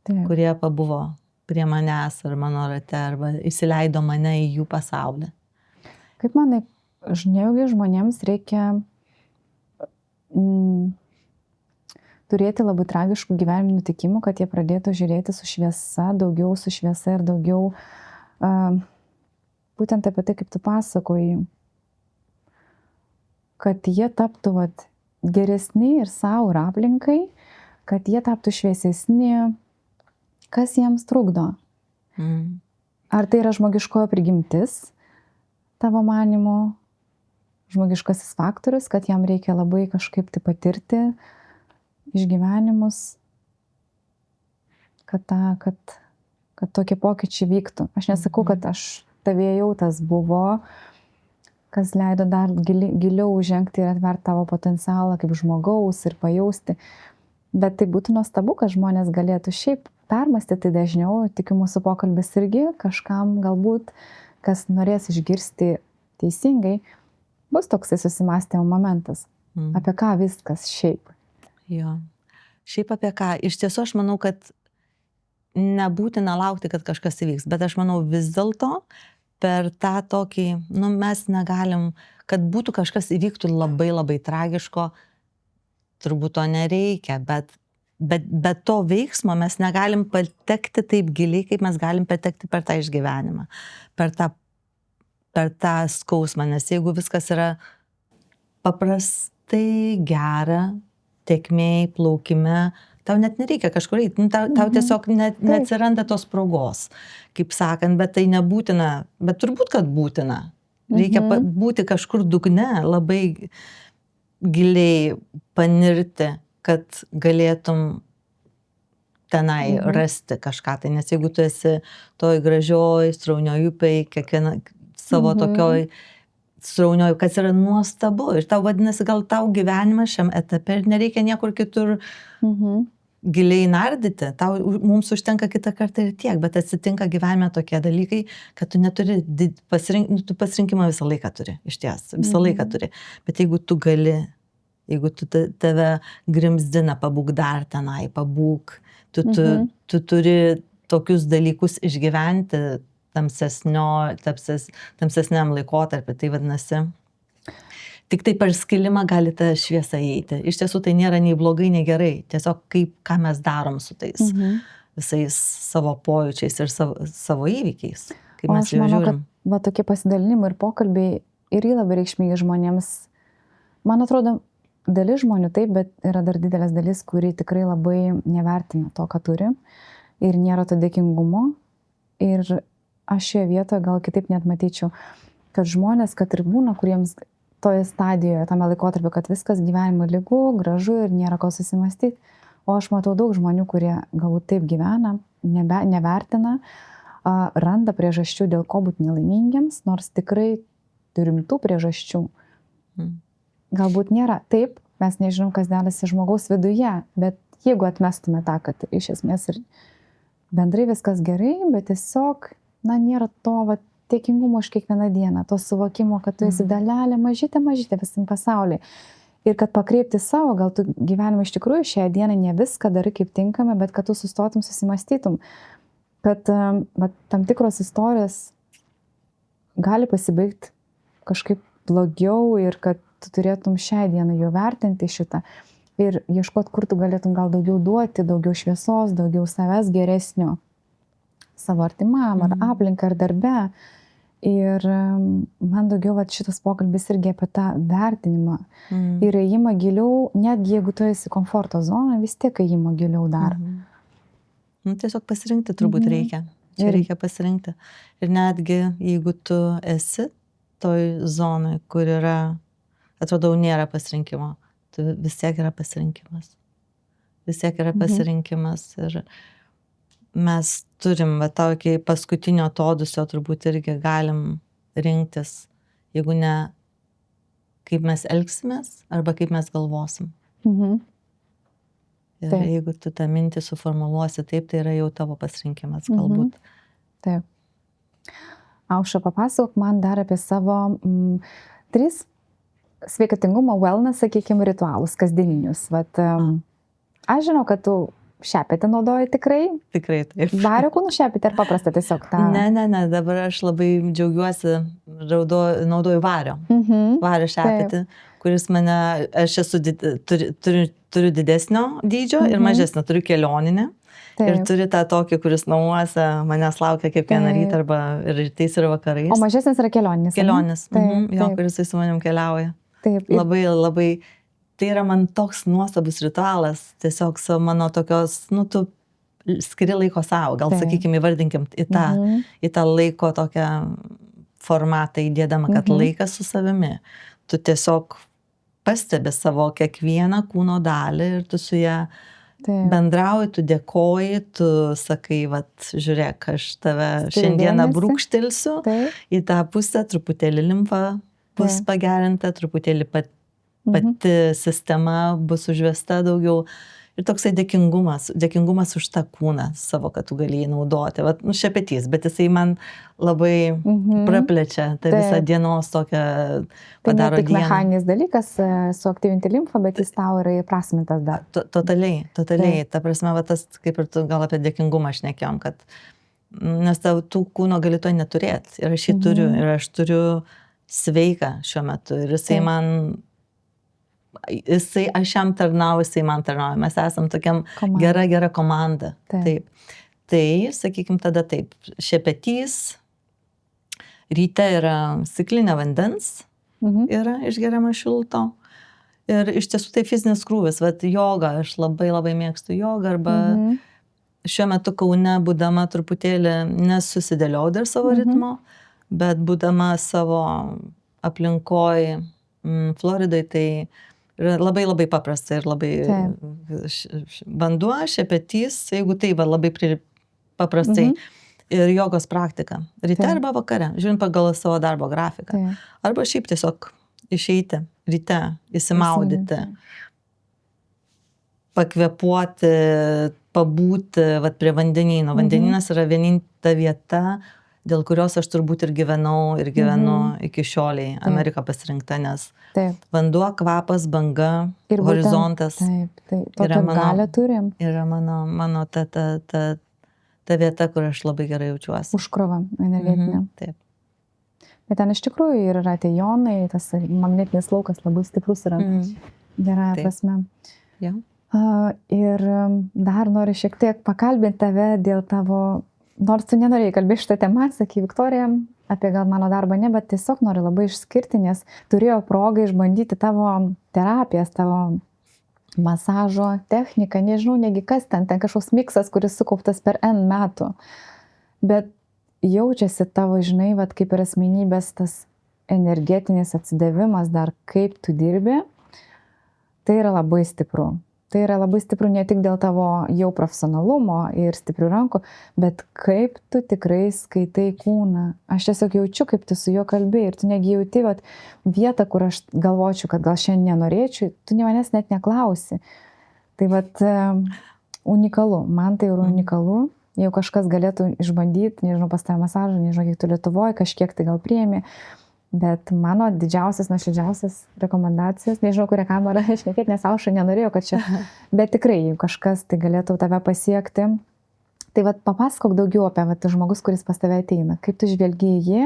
kurie pabuvo prie manęs ar mano rate, arba įsileido mane į jų pasaulį. Kaip manai, nejaugi žmonėms reikia turėti labai tragiškų gyvenimo nutikimų, kad jie pradėtų žiūrėti su šviesa, daugiau su šviesa ir daugiau būtent apie tai, kaip tu pasakoji, kad jie taptų geresni ir savo ir aplinkai, kad jie taptų šviesesni, kas jiems trukdo? Ar tai yra žmogiškojo prigimtis, tavo manymu, žmogiškasis faktorius, kad jam reikia labai kažkaip tai patirti išgyvenimus, kad tokie pokyčiai vyktų. Aš nesakau, kad tavyje jau tas buvo, kas leido dar giliau žengti ir atverti tavo potencialą kaip žmogaus ir pajausti. Bet tai būtų nuostabu, kad žmonės galėtų šiaip permastyti dažniau. Tikiu, mūsų pokalbis irgi kažkam galbūt, kas norės išgirsti teisingai, bus toksai susimąstymo momentas. Apie ką viskas šiaip? Jo. Šiaip apie ką? Iš tiesų aš manau, kad nebūtina laukti, kad kažkas įvyks, bet aš manau vis dėlto per tą tokį, mes negalim, kad būtų kažkas įvyktų labai labai tragiško, turbūt to nereikia, bet to veiksmo mes negalim patekti taip giliai, kaip mes galim patekti per tą išgyvenimą, per tą skausmą, nes jeigu viskas yra paprastai gera, tėkmėj, plaukime, tau net nereikia kažkur eiti, tau tiesiog neatsiranda tos progos, kaip sakant, bet tai nebūtina, bet turbūt, kad būtina. Reikia būti kažkur dugne, labai giliai panirti, kad galėtum tenai rasti kažką. Tai nes jeigu tu esi toj gražioj, sraunioj upėj, kiekviena savo tokioj sraunioj, kas yra nuostabu. Ir tau vadinasi, gal tau gyvenimas šiam etape ir nereikia niekur kitur giliai nardyti. Mums užtenka kitą kartą ir tiek, bet atsitinka gyvenime tokie dalykai, kad tu neturi tu pasirinkimą visą laiką turi, iš ties, visą laiką turi. Bet jeigu tu gali, jeigu tave grimzdina, pabūk dar tenai, pabūk, tu turi tokius dalykus išgyventi tamsesniam laikotarpiu, tai vadinasi, tik tai per skilimą gali ta šviesa įeiti. Iš tiesų tai nėra nei blogai, nei gerai. Tiesiog ką mes darom su tais visais savo pojūčiais ir savo įvykiais. Kaip mes jau žiūrim. Kad tokie pasidalinimai ir pokalbiai irgi labai reikšmingi žmonėms. Man atrodo, dalis žmonių taip, bet yra dar didelės dalis, kuri tikrai labai nevertina to, ką turi. Ir nėra to dėkingumo. Ir aš šioje vietoje gal kitaip net matyčiau, kad žmonės, kad ir būna, kuriems toje stadijoje, tame laikotarpiu, kad viskas gyvenimo lygu, gražu ir nėra ko susimastyti. O aš matau daug žmonių, kurie galbūt taip gyvena, nevertina, randa priežasčių, dėl ko būti nelaimingiams, nors tikrai kažkokių rimtų priežasčių. Mm. Galbūt nėra. Taip, mes nežinom, kas dedasi žmogaus viduje, bet jeigu atmestume tą, kad iš esmės ir bendrai viskas gerai, bet tiesiog, nėra to dėkingumo už kiekvieną dieną, to suvokimo, kad tu esi dalelė mažytė visam pasaulyje. Ir kad pakreipti savo, gal tu gyvenime iš tikrųjų šią dieną ne viską darai kaip tinkama, bet kad tu sustotum, susimastytum, kad tam tikros istorijos gali pasibaigti kažkaip blogiau ir kad tu turėtum šią dieną jau vertinti šitą ir ieškoti, kur tu galėtum gal daugiau duoti, daugiau šviesos, daugiau savęs geresnio savo artimam ar aplinką ar darbe. Ir man daugiau šitas pokalbis irgi apie tą vertinimą ir ėjimą giliau, netgi jeigu tu esi komforto zona, vis tiek ėjimą giliau dar. Tiesiog pasirinkti turbūt reikia. Čia reikia pasirinkti. Ir netgi jeigu tu esi toj zonai, kur yra, atrodo, nėra pasirinkimo, tu vis tiek yra pasirinkimas. Vis tiek yra pasirinkimas. Ir mes turim, tokį paskutinio atodusio turbūt irgi galim rinktis, jeigu ne kaip mes elgsimės arba kaip mes galvosim. Ir jeigu tu tą mintį suformuluosi taip, tai yra jau tavo pasirinkimas galbūt. Taip. Aušra, papasakok man dar apie savo 3 sveikatingumo wellness, sakykime, ritualus kasdieninius. Aš žinau, kad tu šepetį naudoji tikrai. Tikrai taip. Vario kūnų šepetį ar paprastą tiesiog tą? Ne, dabar aš labai džiaugiuosi, naudoju vario. Vario šepetį, kuris mane, aš esu, turiu didesnio dydžio ir mažesnio, turiu kelioninį. Ir turi tą tokį, kuris namuose manęs laukia kiekvieną rytą arba ir rytais ir vakarais. O mažesnis yra kelionis? Kelionis, jo, kuris su manim keliauja. Taip. Labai, tai yra man toks nuostabus ritualas, tiesiog su mano tokios, tu skiri laiko savo, gal sakykime, įvardinkim į tą laiko tokią formatą įdėdama, kad laikas su savimi. Tu tiesiog pastebi savo kiekvieną kūno dalį ir tu su ją bendrauji, tu dėkoji, tu sakai, žiūrėk, aš tave šiandieną brūkštelsiu į tą pusę, truputėlį limfa bus pagerinta, truputėlį pati sistema bus užvesta daugiau. Ir toksai dėkingumas už tą kūną savo, kad tu galėjai naudoti. Šepetys, bet jisai man labai praplečia tą visą dienos tokią padaro dieną. Tai ne tik mechaninis dalykas suaktyvinti limfą, bet jis tau yra įprasmintas dar. Totaliai. Ta prasme, tas, kaip ir tu gal apie dėkingumą šnekėjom, kad nes tų kūno gali to neturėti. Ir aš jį turiu. Ir aš turiu sveiką šiuo metu. Ir jisai man... aš jam tarnauju, jisai man tarnauja. Mes esam tokiam gera komanda. Taip. Tai, sakykim, tada taip. Šepetys, ryte yra stiklinė vandens, yra išgeriama šilto. Ir iš tiesų tai fizinis krūvis. Joga, aš labai mėgstu jogą, arba šiuo metu Kaune, būdama truputėlį nesusidėliau dar savo ritmo, bet būdama savo aplinkoj Floridai, tai labai paprasta ir labai vanduo, šepetys, jeigu tai labai paprastai, ir jogos praktika. Ryte arba vakare, žiūrint pagal savo darbo grafiką. Arba šiaip tiesiog išeiti ryte, įsimaudyti, pakvepuoti, pabūti prie vandenyno. Vandenynas yra vieninta vieta, dėl kurios aš turbūt ir gyvenau iki šioliai. Amerika pasirinkta, nes vanduo, kvapas, banga, ir horizontas. Tokią galę turim. Yra mano ta vieta, kur aš labai gerai jaučiuosi. Užkrova energetinė. Taip. Bet ten iš tikrųjų ir yra tie jonai, tas magnetinis laukas labai stiprus yra. Gerąją prasme. Ir dar noriu šiek tiek pakalbinti tave dėl tavo... Nors tu nenorėjai kalbėti šitą temą, sakė Viktorija, apie gal mano darbą ne, bet tiesiog noriu labai išskirti, nes turėjau progą išbandyti tavo terapijas, tavo masažo techniką, nežinau, negi kas ten kažkoks miksas, kuris sukauptas per N metų. Bet jaučiasi tavo, žinai, kaip ir asmenybės tas energetinis atsidavimas dar kaip tu dirbi, tai yra labai stipru. Tai yra labai stipru ne tik dėl tavo jau profesionalumo ir stiprių rankų, bet kaip tu tikrai skaitai kūną. Aš tiesiog jaučiu, kaip tu su juo kalbi ir tu negi jauti vietą, kur aš galvočiau, kad gal šiandien nenorėčiau, tu manęs net neklausi. Tai unikalu, man tai yra unikalu. Jeigu kažkas galėtų išbandyti, nežinau, pas tave masažą, nežinau, kiek tu Lietuvoje, kažkiek tai gal priėmė. Bet mano didžiausias, nuoširdžiausias rekomendacijos, nežinau, kurią kamerą šnekėti, nes Aušra nenorėjo, kad čia, bet tikrai, jeigu kažkas tai galėtų tave pasiekti. Tai papasakok daugiau apie žmogus, kuris pas tave ateina. Kaip tu žvelgi į jį?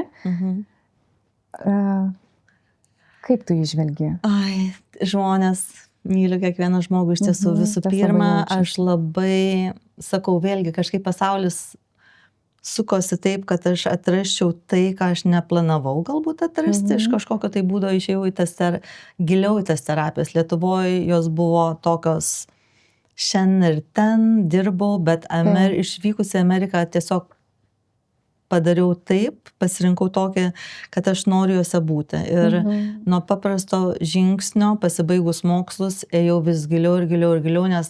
Kaip tu jį žvelgi? Ai, žmonės, myliu kiekvieną žmogų iš tiesų. Visų pirma, aš labai, sakau, vėlgi kažkaip pasaulis sukosi taip, kad aš atrasčiau tai, ką aš neplanavau galbūt atrasti, iš kažkokio tai būdo išėjau giliau į tas terapijas. Lietuvoje jos buvo tokios šiandien ir ten, dirbau, bet išvykusi į Ameriką tiesiog padariau taip, pasirinkau tokį, kad aš noriu juose būti. Ir nuo paprasto žingsnio, pasibaigus mokslus, ėjau vis giliau ir giliau ir giliau, nes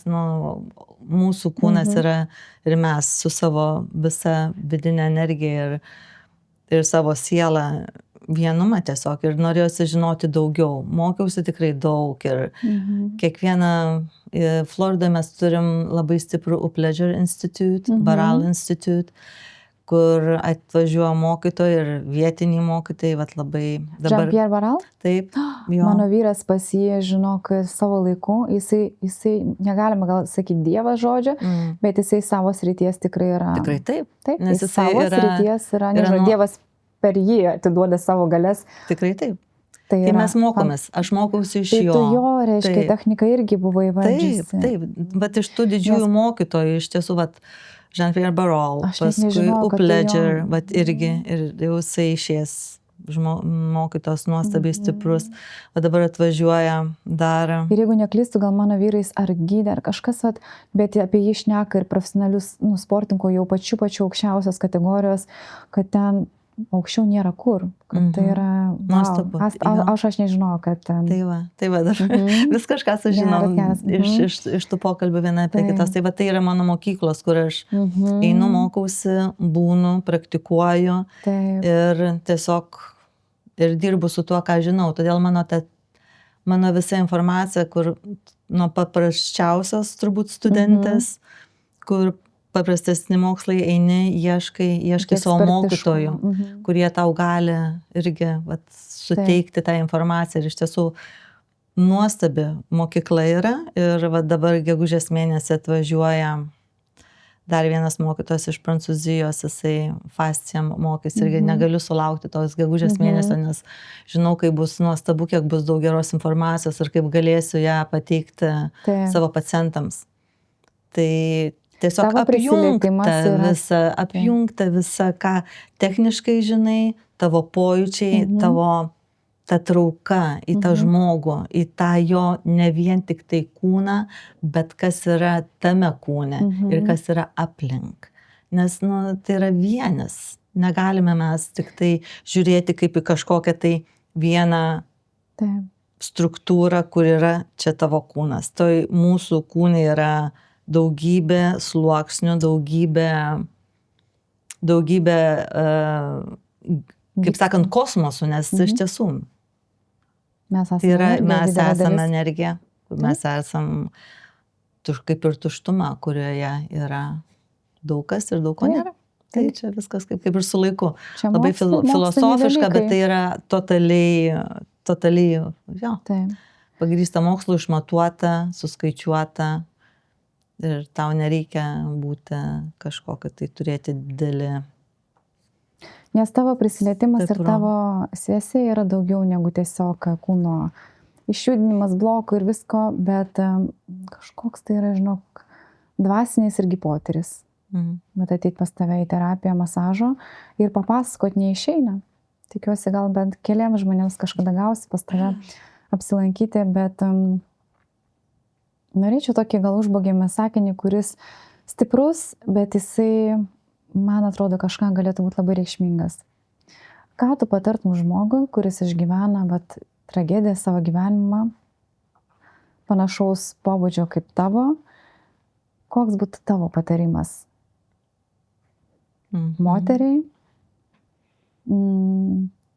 mūsų kūnas yra ir mes su savo visa vidinė energija ir savo sielą vienumą tiesiog. Ir norėjusi žinoti daugiau. Mokiausi tikrai daug ir kiekvieną, Floridoje mes turim labai stiprų Upledger Institute, Barral Institute, kur atvažiuoja mokytojai ir vietiniai mokytojai, labai dabar. Jean-Pierre Barral? Taip, jo. Mano vyras pas jį, žinok, savo laiku, jisai negalima gal sakyti dievas žodžio, bet jisai savo srities tikrai yra. Tikrai taip. Taip, nes jis savo srities yra, nežinau, dievas per jį atiduoda savo galias. Tikrai taip. Tai mes mokomės, aš mokausi iš jo. Tai tu jo, reiškia, technika irgi buvo įvardžiusi. Taip, bet iš tų didžiųjų mokytojų, iš tiesų, Jean-Pierre Barral, paskui Upledger, irgi, ir jau jisai išėjęs mokytos nuostabiai stiprus, o dabar atvažiuoja dar. Ir jeigu neklystu, gal mano vyrais ar gydė, ar kažkas, bet apie jį šneka ir profesionalius sportininkų jau pačių aukščiausios kategorijos, kad ten aukščiau nėra kur, kad tai yra nuostabu. Aš nežinau, kad ten. Tai va, dar vis kažką sužinau iš tų pokalbių viena apie kitas. Tai yra mano mokyklos, kur aš einu, mokausi, būnu, praktikuoju ir tiesiog ir dirbu su tuo, ką žinau. Todėl mano visa informacija, kur nuo paprasčiausios turbūt studentės, kur paprastesni mokslai eini, ieškai savo mokytojų, kurie tau gali irgi suteikti tą informaciją. Ir iš tiesų nuostabi mokykla yra. Ir dabar gegužės mėnesį atvažiuoja dar vienas mokytojas iš Prancūzijos, jisai fasciam mokys. Irgi negaliu sulaukti tos gegužės mėnesio, nes žinau, kaip bus nuostabu, kiek bus daug geros informacijos ir kaip galėsiu ją pateikti savo pacientams. Tai tiesiog apjungta visa, ką techniškai žinai, tavo pojūčiai, tavo ta trauka į tą žmogų, į tą jo ne vien tik tai kūną, bet kas yra tame kūne ir kas yra aplink. Nes tai yra vienis. Negalime mes tik tai žiūrėti kaip į kažkokią tai vieną struktūrą, kur yra čia tavo kūnas. Tai mūsų kūnai yra daugybė sluoksnių, daugybė, kaip sakant, kosmosų, nes iš tiesų mes esame energija, mes esame kaip ir tuštuma, kurioje yra daug kas ir daug ko nėra. Tai čia viskas kaip ir su laiku. Labai filosofiška, bet tai yra totaliai pagrįsta mokslu, išmatuota, suskaičiuota. Ir tau nereikia būti kažkokią tai turėti didelį. Nes tavo prisilietimas ir tavo sesija yra daugiau negu tiesiog kūno išjudinimas, blokų ir visko, bet kažkoks tai yra, žinok, dvasinis irgi potyris. Bet ateit pas tave į terapiją, masažo ir papasakot neišeina. Tikiuosi, gal bent keliams žmonėms kažkada gausi pas tave apsilankyti, bet norėčiau tokį gal užbaigėme sakinį, kuris stiprus, bet jisai, man atrodo, kažką galėtų būti labai reikšmingas. Ką tu patartum žmogui, kuris išgyvena tragediją savo gyvenimą, panašaus pobūdžio kaip tavo, koks būtų tavo patarimas moteriai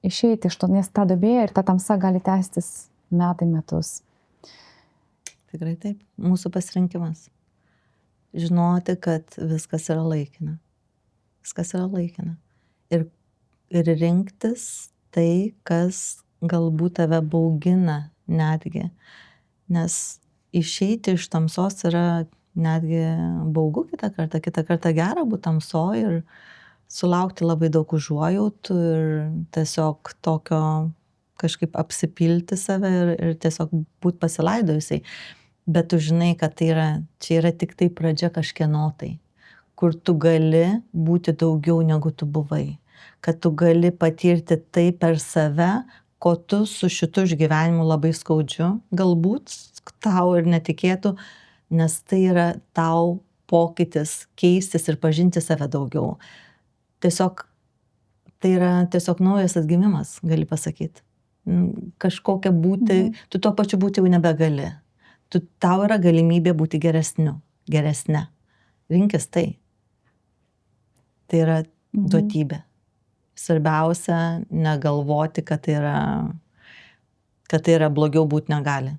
išeiti iš to, nes ta duobė ir ta tamsa gali tęstis metus. Tikrai taip. Mūsų pasirinkimas. Žinoti, kad viskas yra laikina. Viskas yra laikina. Ir rinktis tai, kas galbūt tave baugina netgi. Nes išeiti iš tamsos yra netgi baugu kitą kartą gera būti tamsoj ir sulaukti labai daug užuojautų ir tiesiog tokio kažkaip apsipilti save ir tiesiog būti pasilaidojusiai. Bet tu žinai, kad čia yra tik tai pradžia kažkieno tai, kur tu gali būti daugiau negu tu buvai, kad tu gali patirti tai per save, ko tu su šitu išgyvenimu labai skaudžiu, galbūt tau ir netikėtų, nes tai yra tau pokytis, keistis ir pažinti save daugiau. Tiesiog tai yra tiesiog naujas atgimimas, gali pasakyti. Kažkokia būti, tu tuo pačiu būti jau nebegali. Tau yra galimybė būti geresne. Rinkis tai. Tai yra duotybė. Svarbiausia negalvoti, kad tai yra blogiau būti negali.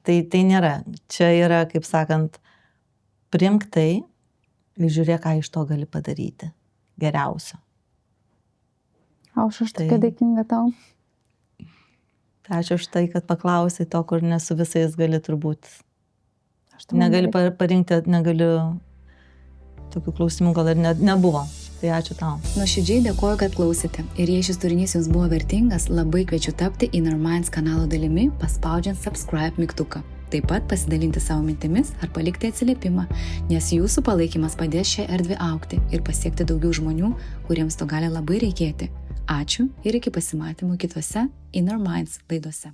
Tai nėra. Čia yra, kaip sakant, priimk tai ir žiūrėk, ką iš to gali padaryti. Geriausio. Aš tokia dėkinga tau. Ačiū už tai, kad paklausai to, kur ne su visais gali turbūt. Negali parinkti, negaliu, tokių klausimų gal ir nebuvo. Tai ačiū tau. Nuoširdžiai dėkoju, kad klausėte. Ir jei šis turinys jums buvo vertingas, labai kviečiu tapti Inner Minds kanalo dalimi, paspaudžiant subscribe mygtuką. Taip pat pasidalinti savo mintimis ar palikti atsiliepimą, nes jūsų palaikymas padės šią erdvę augti ir pasiekti daugiau žmonių, kuriems to gali labai reikėti. Ačiū ir iki pasimatymų kitose Inner Minds laidose.